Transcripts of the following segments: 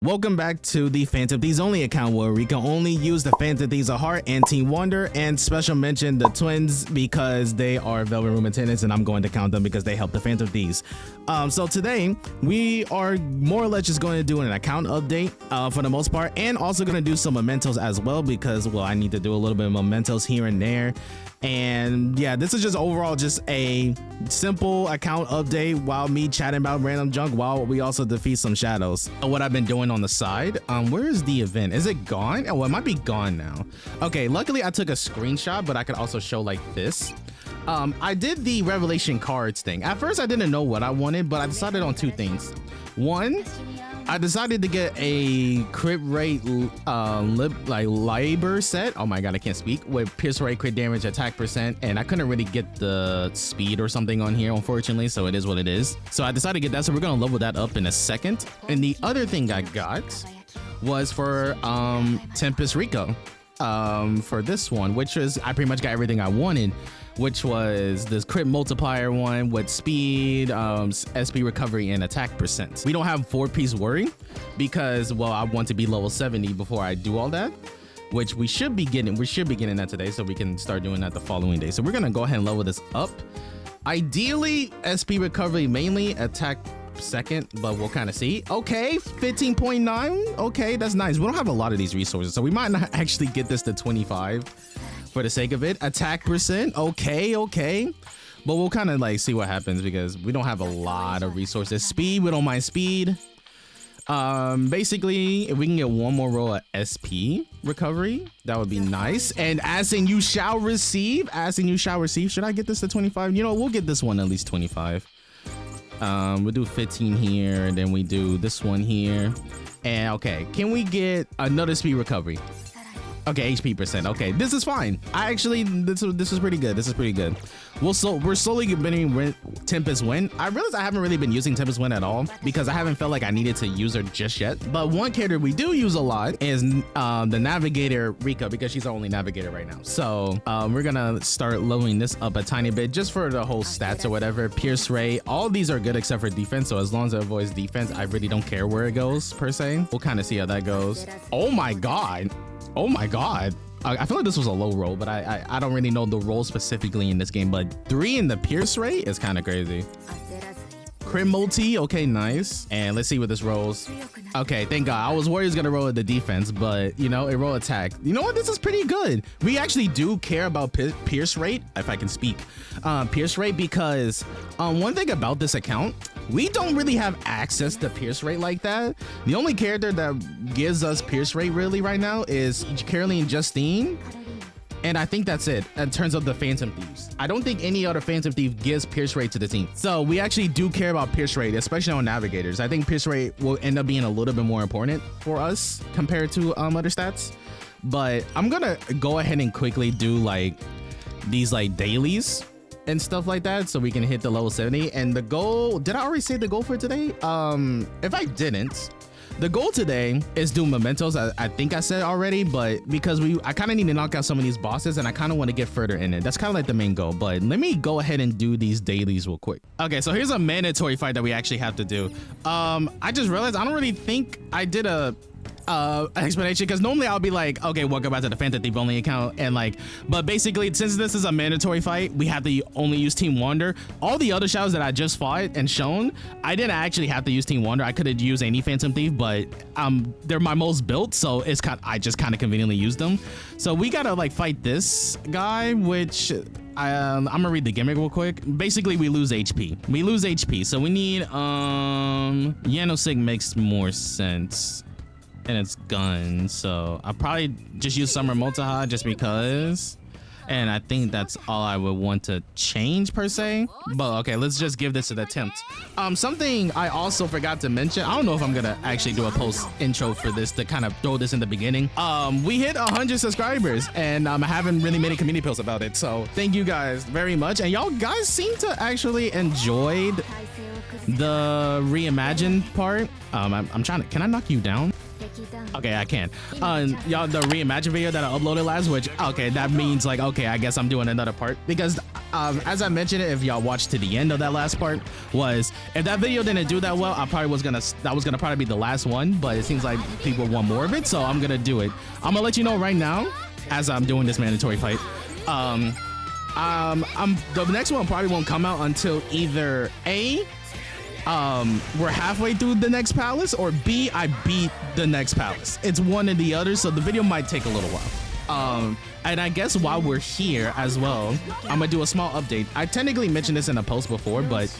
Welcome back to the Phantom Thieves only account where we can only use the Phantom Thieves of Heart and Team Wonder, and special mention the twins because they are Velvet Room attendants and I'm going to count them because they help the Phantom Thieves. So today we are more or less just going to do an account update for the most part, and also going to do some mementos as well because, well, I need to do a little bit of mementos here and there. And yeah, this is just overall just a simple account update while me chatting about random junk while we also defeat some shadows. What I've been doing on the side, where is the event? Is it gone? Oh, it might be gone now. Okay, luckily I took a screenshot, but I could also show like this. I did the revelation cards thing. At first I didn't know what I wanted, but I decided on two things. One, I decided to get a crit rate labor set. Oh my god, I can't speak. With pierce rate, crit damage, attack percent, and I couldn't really get the speed or something on here, unfortunately, so it is what it is. So I decided to get that, so we're gonna level that up in a second. And the other thing I got was for Tempest Rico for this one, which was, I pretty much got everything I wanted, which was this crit multiplier one with speed, SP recovery, and attack percent. We don't have 4-piece worry because, well, I want to be level 70 before I do all that, which we should be getting. We should be getting that today, so we can start doing that the following day. So we're gonna go ahead and level this up. Ideally, SP recovery mainly, attack second, but we'll kind of see. Okay, 15.9. Okay, that's nice. We don't have a lot of these resources, so we might not actually get this to 25 for the sake of it. Attack percent, okay, but we'll kind of like see what happens because we don't have a lot of resources. Speed, we don't mind speed. Basically, if we can get one more roll of SP recovery, that would be nice. And as in you shall receive, should I get this to 25? You know, we'll get this one at least 25. We'll do 15 here, and then we do this one here. And okay, can we get another speed recovery? Okay, HP percent. Okay, this is fine. I actually, this is pretty good. This is pretty good. We're slowly getting Tempest Wind. I realize I haven't really been using Tempest Wind at all because I haven't felt like I needed to use her just yet. But one character we do use a lot is the Navigator Rika, because she's our only Navigator right now. So we're gonna start leveling this up a tiny bit just for the whole stats or whatever. Pierce rate, all these are good except for defense. So as long as it avoids defense, I really don't care where it goes per se. We'll kind of see how that goes. Oh my god. Oh my god. I feel like this was a low roll, but I don't really know the roll specifically in this game, but 3 in the pierce rate is kind of crazy. Crit multi, okay, nice. And let's see what this rolls. Okay, thank god. I was worried it was gonna roll at the defense, but you know, it rolled attack. You know what, this is pretty good. We actually do care about pierce rate, if I can speak, pierce rate, because one thing about this account, we don't really have access to pierce rate like that. The only character that gives us pierce rate really right now is Caroline Justine, and I think that's it in terms of the Phantom Thieves. I don't think any other Phantom Thief gives pierce rate to the team. So we actually do care about pierce rate, especially on navigators. I think pierce rate will end up being a little bit more important for us compared to other stats. But I'm gonna go ahead and quickly do like these like dailies and stuff like that so we can hit the level 70. And the goal, did I already say the goal for today? If I didn't, the goal today is do mementos. I think I said already, but because I kind of need to knock out some of these bosses and I kind of want to get further in it. That's kind of like the main goal, but let me go ahead and do these dailies real quick. Okay, so here's a mandatory fight that we actually have to do. I just realized I don't really think I did a explanation, because normally I'll be like, okay, welcome back to the Phantom Thief only account, and like, but basically since this is a mandatory fight, we have to only use Team Wonder. All the other shadows that I just fought and shown, I didn't actually have to use Team Wonder. I could have used any Phantom Thief, but they're my most built, so it's I just kind of conveniently used them. So we gotta like fight this guy, which I'm gonna read the gimmick real quick. Basically, we lose HP. So we need Yanosig makes more sense. And it's gun, so I'll probably just use Summer Multiha just because, and I think that's all I would want to change per se. But okay, let's just give this an attempt. Something I also forgot to mention, I don't know if I'm gonna actually do a post intro for this to kind of throw this in the beginning. We hit 100 subscribers, and I haven't really made a community post about it, so thank you guys very much. And y'all guys seem to actually enjoy the reimagined part. I'm trying to, can I knock you down? Okay, I can. Y'all, the reimagine video that I uploaded last, which, okay, that means like, okay, I guess I'm doing another part because as I mentioned, if y'all watched to the end of that last part, was if that video didn't do that well, that was gonna probably be the last one, but it seems like people want more of it, so I'm gonna do it. I'm gonna let you know right now as I'm doing this mandatory fight. The next one probably won't come out until either A, we're halfway through the next palace, or B, I beat the next palace. It's one or the other, so the video might take a little while. And I guess while we're here as well, I'm gonna do a small update. I technically mentioned this in a post before, but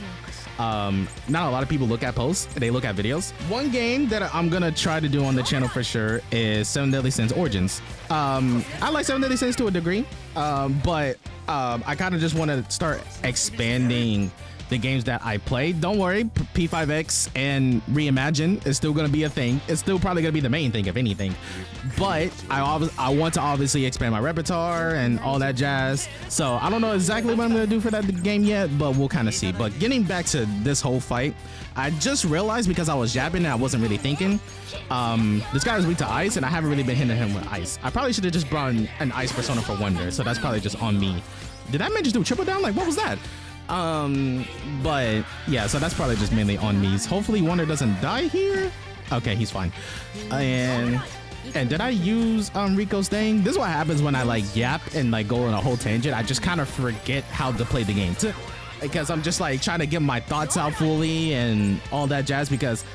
not a lot of people look at posts, they look at videos. One game that I'm gonna try to do on the channel for sure is 7 Deadly Sins Origins. I like 7 Deadly Sins to a degree, but I kind of just want to start expanding the games that I played. Don't worry, P5X and Reimagine is still gonna be a thing. It's still probably gonna be the main thing, if anything. But I want to obviously expand my repertoire and all that jazz. So I don't know exactly what I'm gonna do for that game yet, but we'll kind of see. But getting back to this whole fight, I just realized because I was jabbing and I wasn't really thinking. This guy is weak to ice, and I haven't really been hitting him with ice. I probably should have just brought an ice persona for Wonder. So that's probably just on me. Did that man just do a triple down? Like, what was that? But yeah, so that's probably just mainly on me. Hopefully Wonder doesn't die here. Okay, he's fine. And did I use Rico's thing? This is what happens when I like yap and like go on a whole tangent. I just kind of forget how to play the game because I'm just like trying to get my thoughts out fully and all that jazz. Because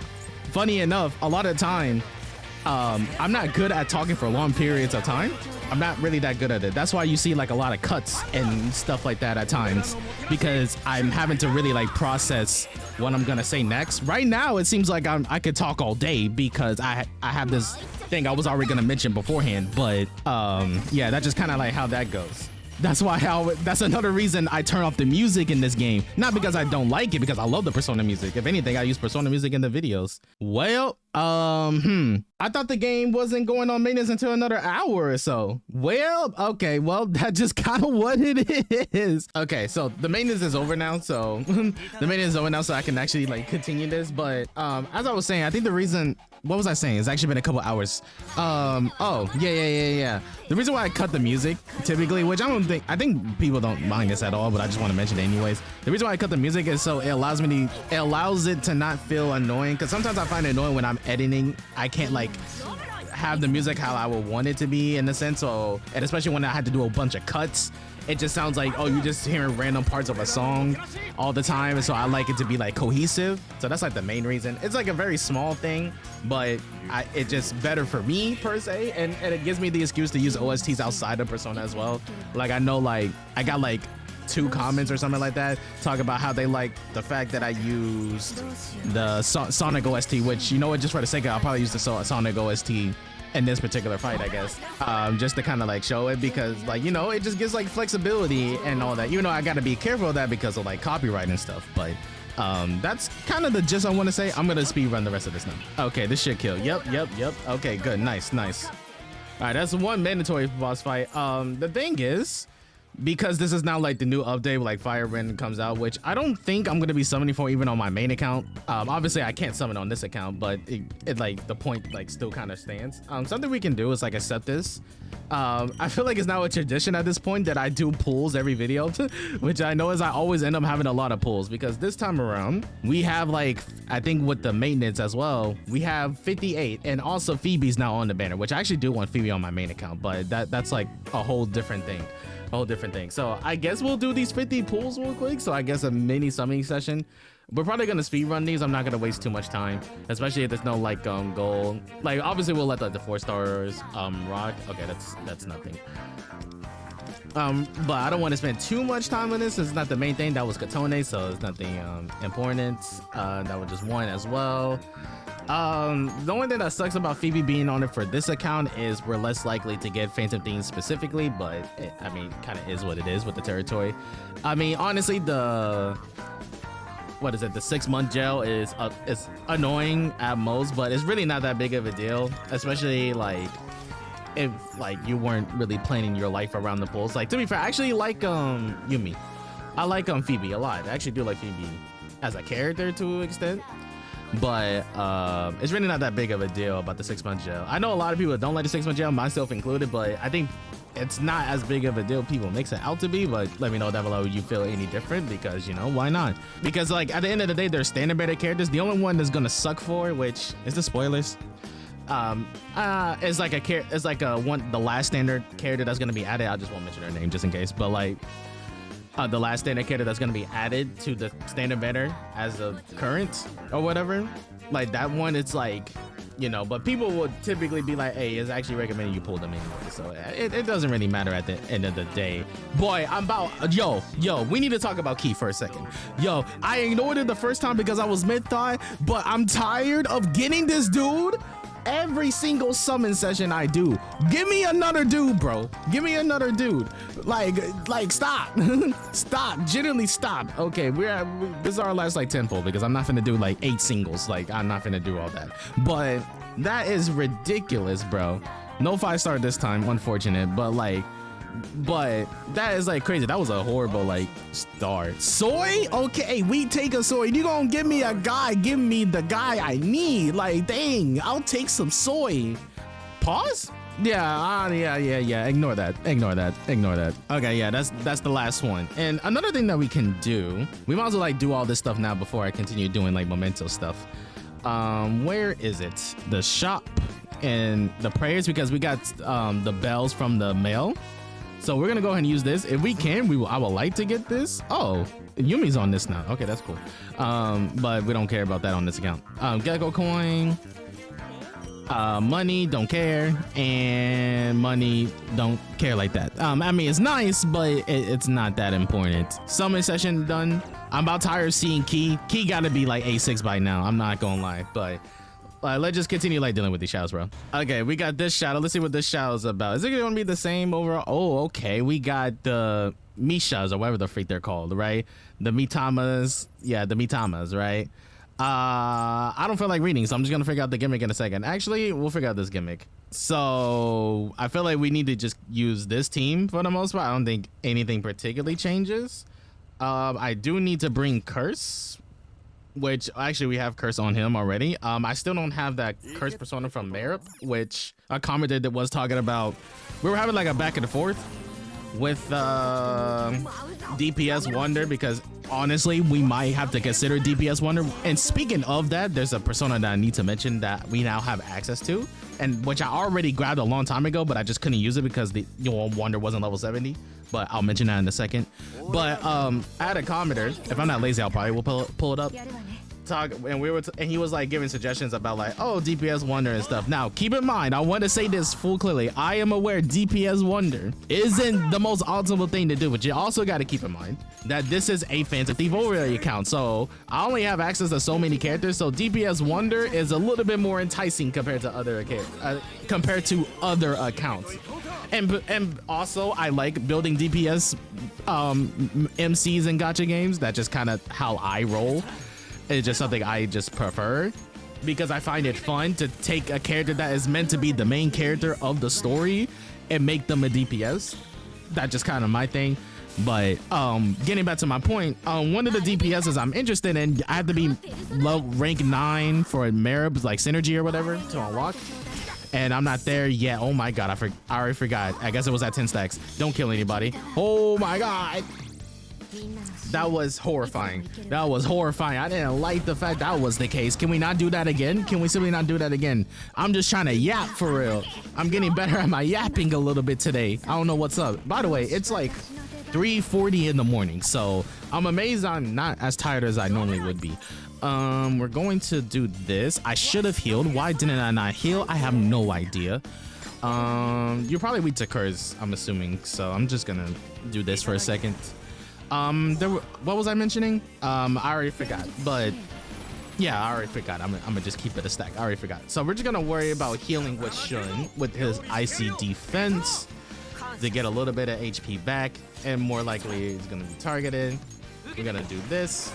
funny enough, a lot of the time I'm not good at talking for long periods of time. I'm not really that good at it. That's why you see like a lot of cuts and stuff like that at times, because I'm having to really like process what I'm gonna say next. Right now it seems like I could talk all day because I have this thing I was already gonna mention beforehand, but yeah, that's just kind of like how that goes. That's why that's another reason I turn off the music in this game. Not because I don't like it, because I love the Persona music. If anything, I use Persona music in the videos. Well, I thought the game wasn't going on maintenance until another hour or so. Well, okay, well, that's just kind of what it is. Okay, so the maintenance is over now, so the maintenance is over now, so I can actually like continue this. But as I was saying, I think the reason, what was I saying? It's actually been a couple hours. Oh, yeah. The reason why I cut the music typically, which I think people don't mind this at all, but I just want to mention it anyways. The reason why I cut the music is so it allows it to not feel annoying, because sometimes I find it annoying when I'm editing. I can't like have the music how I would want it to be in a sense. So, and especially when I had to do a bunch of cuts, it just sounds like, oh, you're just hearing random parts of a song all the time. And so I like it to be like cohesive. So that's like the main reason. It's like a very small thing, but it's just better for me per se. And it gives me the excuse to use OSTs outside of Persona as well. Like I know like I got like 2 comments or something like that talk about how they like the fact that I used the Sonic OST, which, you know what, just for the sake of it, I'll probably use the Sonic OST in this particular fight, I guess, just to kind of like show it, because like, you know, it just gives like flexibility and all that. Even though I got to be careful of that because of like copyright and stuff, but that's kind of the gist I want to say. I'm gonna speed run the rest of this now. Okay, this should kill. Yep. Okay, good, nice. All right, that's one mandatory boss fight. The thing is, because this is now like the new update, like Fire Wind comes out, which I don't think I'm gonna be summoning for even on my main account. Obviously I can't summon on this account, but it like the point like still kind of stands. Something we can do is like accept this. I feel like it's now a tradition at this point that I do pulls every video, which I know is I always end up having a lot of pulls, because this time around we have like, I think with the maintenance as well, we have 58, and also Phoebe's now on the banner, which I actually do want Phoebe on my main account, but that's like a whole different thing. So I guess we'll do these 50 pulls real quick. So I guess a mini summoning session. We're probably gonna speed run these. I'm not gonna waste too much time, especially if there's no like goal. Like obviously we'll let the 4 stars rock. Okay, that's nothing. But I don't want to spend too much time on this. It's not the main thing. That was Katone, so it's nothing important. That was just one as well. The only thing that sucks about Phoebe being on it for this account is we're less likely to get Phantom Themes specifically, but I mean, kind of is what it is with the territory. I mean, honestly, the 6-month jail is annoying at most, but it's really not that big of a deal, especially like if like you weren't really planning your life around the pulls. Like, to be fair, I actually like Yumi. I like Phoebe a lot. I actually do like Phoebe as a character to an extent. but it's really not that big of a deal about the 6-month jail. I know a lot of people don't like the 6-month jail, myself included, but I think it's not as big of a deal people makes it out to be. But let me know down below you feel any different, because you know, why not? Because like at the end of the day, they're standard better characters. The only one that's gonna suck for, which is the spoilers, is like the last standard character that's gonna be added. I just won't mention her name just in case, but like the last standard character that's gonna be added to the standard better as of current or whatever, like that one, it's like, you know, but people would typically be like, hey, it's actually recommended you pull them anyway, so it doesn't really matter at the end of the day. Boy, I'm about yo we need to talk about Key for a second. Yo, I ignored it the first time because I was mid-thigh, but I'm tired of getting this dude every single summon session I do. Give me another dude, bro. Give me another dude. Like stop. Stop. Generally stop. Okay, this is our last like 10-fold, because I'm not finna do like 8 singles. Like I'm not finna do all that. But that is ridiculous, bro. No 5-star this time, unfortunate, but that is like crazy. That was a horrible like start. Soy? Okay, we take a soy. You gonna give me a guy, give me the guy I need. Like dang, I'll take some soy. Pause? Yeah, yeah. Ignore that. Okay, yeah, that's the last one. And another thing that we can do, we might as well like do all this stuff now before I continue doing like memento stuff. Where is it? The shop and the prayers, because we got the bells from the mail. So we're gonna go ahead and use this. If we can, I would like to get this. Oh, Yumi's on this now. Okay, that's cool. But we don't care about that on this account. Gecko coin, money, don't care, and money, don't care like that. I mean, it's nice, but it's not that important. Summon session done. I'm about tired of seeing Key. Key gotta be like A6 by now. I'm not gonna lie, but let's just continue like dealing with these shadows, bro. Okay, we got this shadow. Let's see what this shadow is about. Is it gonna be the same overall? Oh, okay. We got the Mishas, or whatever the freak they're called, right? The Mitamas. Yeah, the Mitamas, right? I don't feel like reading, so I'm just gonna figure out the gimmick in a second. Actually, we'll figure out this gimmick. So I feel like we need to just use this team for the most part. I don't think anything particularly changes. I do need to bring Curse, which actually we have Curse on him already. I still don't have that Curse persona from Merip, which I commented that was talking about. We were having like a back and forth with DPS Wonder, because honestly we might have to consider DPS Wonder. And speaking of that, there's a persona that I need to mention that we now have access to, and which I already grabbed a long time ago, but I just couldn't use it because the Wonder wasn't level 70. But I'll mention that in a second. But I had a commenter. If I'm not lazy, I'll probably will pull it up. And he was like giving suggestions about like, oh, DPS Wonder and stuff. Now keep in mind, I want to say this full clearly, I am aware DPS Wonder isn't the most optimal thing to do, but you also got to keep in mind that this is a Phantom Thief overlay account, so I only have access to so many characters, so DPS Wonder is a little bit more enticing compared to other accounts. And also I like building DPS MCs in gacha games. That's just kind of how I roll. It's just something I just prefer, because I find it fun to take a character that is meant to be the main character of the story and make them a DPS. That's just kind of my thing. But getting back to my point, one of the DPSs I'm interested in, I have to be low rank 9 for Merib's like synergy or whatever to unlock, and I'm not there yet. Oh my god, I already forgot. I guess it was at 10 stacks. Don't kill anybody. Oh my god, that was horrifying. That was horrifying. I didn't like the fact that was the case. Can we not do that again? Can we simply not do that again? I'm just trying to yap for real. I'm getting better at my yapping a little bit today. I don't know what's up. By the way, it's like 3:40 in the morning, so I'm amazed I'm not as tired as I normally would be. We're going to do this. I should have healed. Why didn't I not heal? I have no idea. You're probably weak to Curse, I'm assuming, so I'm just gonna do this for a second. What was I mentioning? I already forgot, but yeah, I already forgot. I'm gonna just keep it a stack. I already forgot. So we're just gonna worry about healing with Shun with his icy defense to get a little bit of HP back, and more likely he's gonna be targeted. We're gonna do this.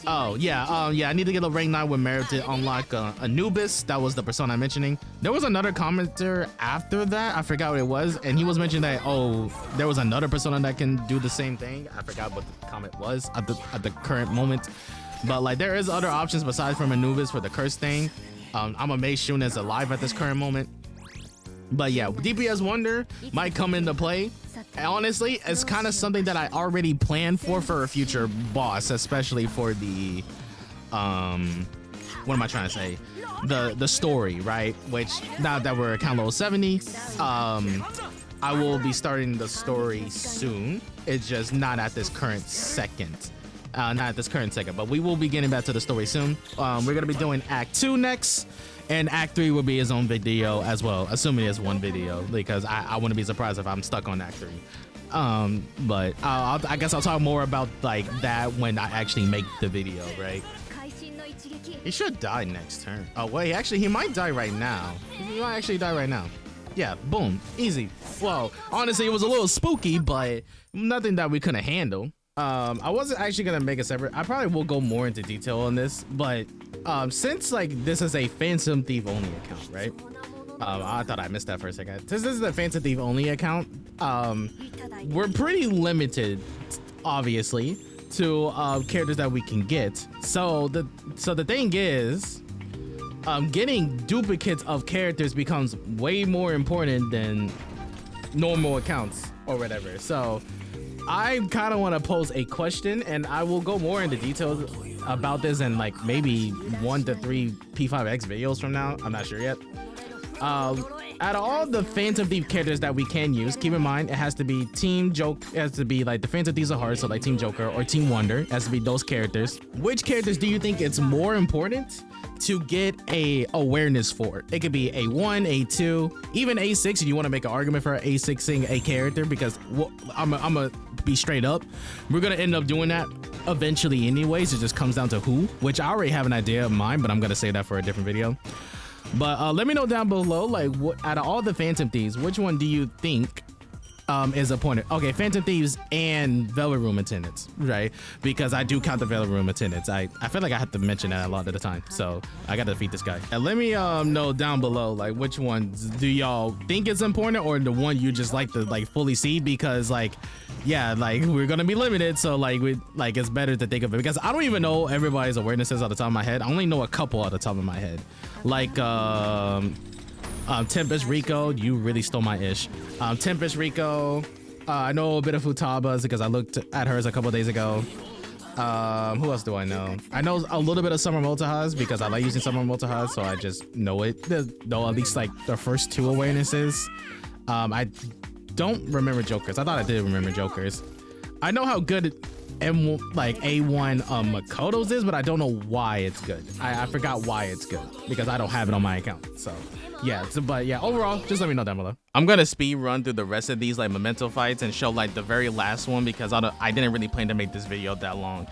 Oh yeah, I need to get a rank 9 with Merit to unlock Anubis. That was the persona I'm mentioning. There was another commenter after that, I forgot what it was, and he was mentioning that, oh, there was another persona that can do the same thing. I forgot what the comment was at the current moment, But like there is other options besides from Anubis for the curse thing. I'm gonna make Shun is alive at this current moment. But yeah, DPS Wonder might come into play. And honestly, it's kind of something that I already planned for a future boss, especially for the what am I trying to say? The story, right? Which now that we're account level 70, I will be starting the story soon. It's just not at this current second. Not at this current second, but we will be getting back to the story soon. We're gonna be doing Act 2 next, and Act 3 will be his own video as well, assuming it's one video, because I wouldn't be surprised if I'm stuck on Act 3. But I guess I'll talk more about like that when I actually make the video, right? He should die next turn. Oh wait, actually he might die right now. He might actually die right now. Yeah, boom, easy. Well, honestly, it was a little spooky, but nothing that we couldn't handle. I wasn't actually gonna make a separate. I probably will go more into detail on this, but since like this is a Phantom Thief only account, right? I thought I missed that for a second. Since this is a Phantom Thief only account, we're pretty limited, obviously, to characters that we can get. So the thing is, getting duplicates of characters becomes way more important than normal accounts or whatever. So I kind of want to pose a question, and I will go more into details about this in like maybe 1 to 3 P5X videos from now. I'm not sure yet. Out of all the Phantom Thief characters that we can use, keep in mind it has to be Team Joker. It has to be like the Phantom Thieves of Hearts, so like Team Joker or Team Wonder. It has to be those characters. Which characters do you think it's more important to get a awareness for? It could be A1, A2, even A6 if you want to make an argument for A6ing a character, because I'm gonna be straight up, we're gonna end up doing that eventually anyways. It just comes down to who, which I already have an idea of mine, but I'm gonna save that for a different video. But let me know down below, like, what out of all the Phantom Thieves, which one do you think is appointed? Okay, Phantom Thieves and Velvet Room Attendants, right? Because I do count the Velvet Room Attendants. I feel like I have to mention that a lot of the time, so I gotta defeat this guy. And let me know down below, like, which ones do y'all think is important, or the one you just like to like fully see? Because like, yeah, like we're gonna be limited, so like it's better to think of it, because I don't even know everybody's awarenesses off the top of my head. I only know a couple off the top of my head, like Tempest Rico. You really stole my ish. Tempest Rico. I know a bit of Futaba's because I looked at hers a couple days ago. Who else do I know? I know a little bit of Summer Multihas because I like using Summer Multihas, so I just know it. Know at least like the first 2 awarenesses. I don't remember Jokers. I thought I did remember Jokers. I know how good like A1 Makoto's is, but I don't know why it's good. I forgot why it's good because I don't have it on my account. So yeah, but yeah, overall, just let me know down below. I'm gonna speed run through the rest of these like Memento fights and show like the very last one, because I didn't really plan to make this video that long.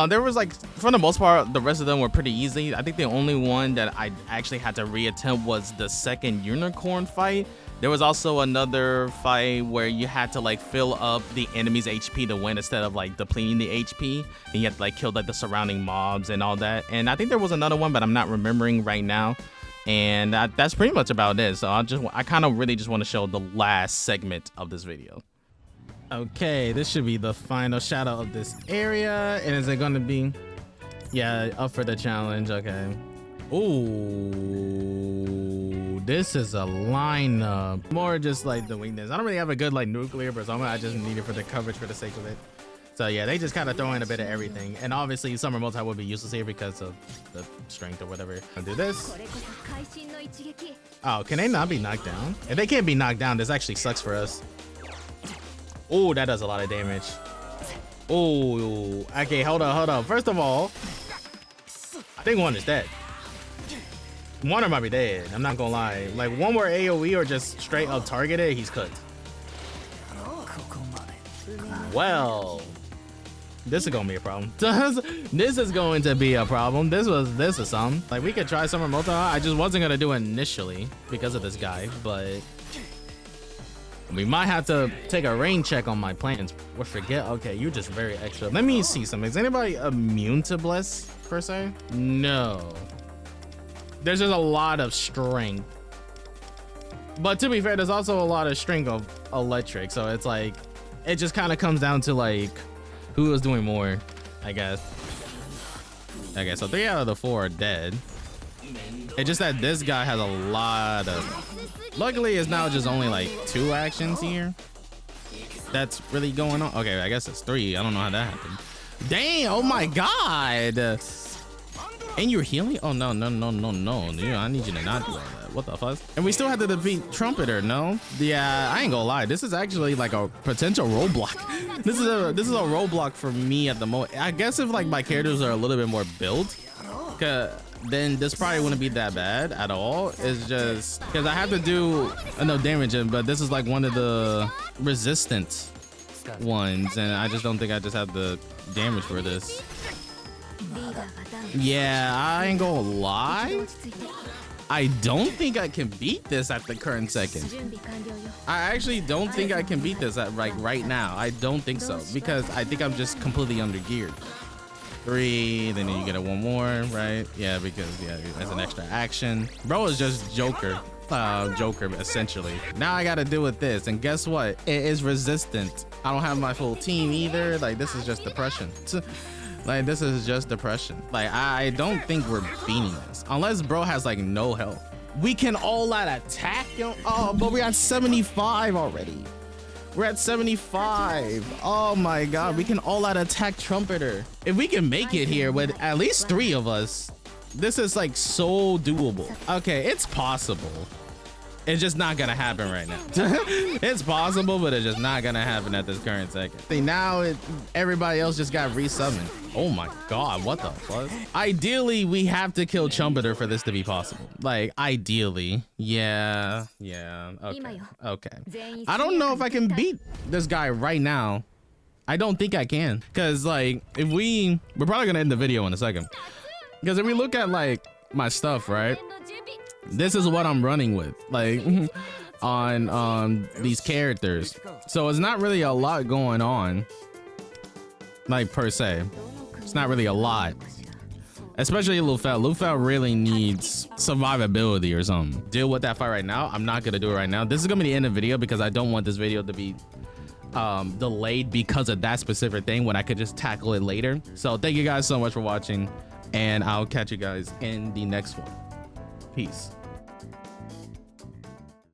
There was like, for the most part, the rest of them were pretty easy. I think the only one that I actually had to reattempt was the second unicorn fight. There was also another fight where you had to like fill up the enemy's HP to win instead of like depleting the HP. And you had to like kill like the surrounding mobs and all that. And I think there was another one, but I'm not remembering right now. And that's pretty much about it. So I kind of really just want to show the last segment of this video. Okay, this should be the final shout out of this area. And is it going to be, yeah, up for the challenge? Okay. Ooh, this is a lineup. More just like the weakness. I don't really have a good like nuclear persona. I just need it for the coverage for the sake of it. So yeah, they just kind of throw in a bit of everything. And obviously Summer Multi would be useless here because of the strength or whatever. I'll do this. Oh, can they not be knocked down? If they can't be knocked down, this actually sucks for us. Oh, that does a lot of damage. Oh, okay, hold on. First of all, I think one is dead. One might be dead, I'm not gonna lie. Like one more AoE or just straight up targeted, he's cooked. Well, this is gonna be a problem. This is going to be a problem. This is something. Like we could try Summer Multi. I just wasn't gonna do it initially because of this guy, but we might have to take a rain check on my plans. Or forget, okay, you're just very extra. Let me see something. Is anybody immune to Bless per se? No. There's just a lot of strength. But to be fair, there's also a lot of strength of electric. So it's like, it just kind of comes down to like, who is doing more, I guess. Okay, so 3 out of the 4 are dead. It's just that this guy has a lot of... Luckily, it's now just only like 2 actions here. That's really going on. Okay, I guess it's 3. I don't know how that happened. Dang, oh my God. And you're healing? Oh, no. Dude, I need you to not do all that. What the fuck? And we still have to defeat Trumpeter, no? Yeah, I ain't gonna lie. This is actually like a potential roadblock. This is a roadblock for me at the moment. I guess if like my characters are a little bit more built, then this probably wouldn't be that bad at all. It's just because I have to do no damage, but this is like one of the resistant ones, and I just don't think I just have the damage for this. Yeah, I ain't gonna lie. I don't think I can beat this at the current second. I actually don't think I can beat this at like right now. I don't think so, because I think I'm just completely under geared. 3, then you get a 1 more, right? Yeah, because yeah, that's an extra action. Bro is just Joker essentially. Now I gotta deal with this, and guess what? It is resistant. I don't have my full team either. Like, this is just depression. Like, this is just depression. Like, I don't think we're beating this unless bro has like no health. We can all out attack, yo. Oh, but we're at 75 already. We're at 75. Oh my God, we can all out attack Trumpeter. If we can make it here with at least 3 of us, this is like so doable. Okay, it's possible. It's just not gonna happen right now. It's possible, but it's just not gonna happen at this current second. See, now everybody else just got resummoned. Oh my God, what the fuck? Ideally, we have to kill Trumpeter for this to be possible. Like, ideally. Yeah, okay. I don't know if I can beat this guy right now. I don't think I can. Cause like, if we're probably gonna end the video in a second. Because if we look at like my stuff, right? This is what I'm running with, like on these characters. So it's not really a lot going on, like per se. It's not really a lot, especially Lufel. Lufel really needs survivability or something. Deal with that fight right now. I'm not gonna do it right now. This is gonna be the end of the video because I don't want this video to be delayed because of that specific thing when I could just tackle it later. So thank you guys so much for watching, and I'll catch you guys in the next one. Peace.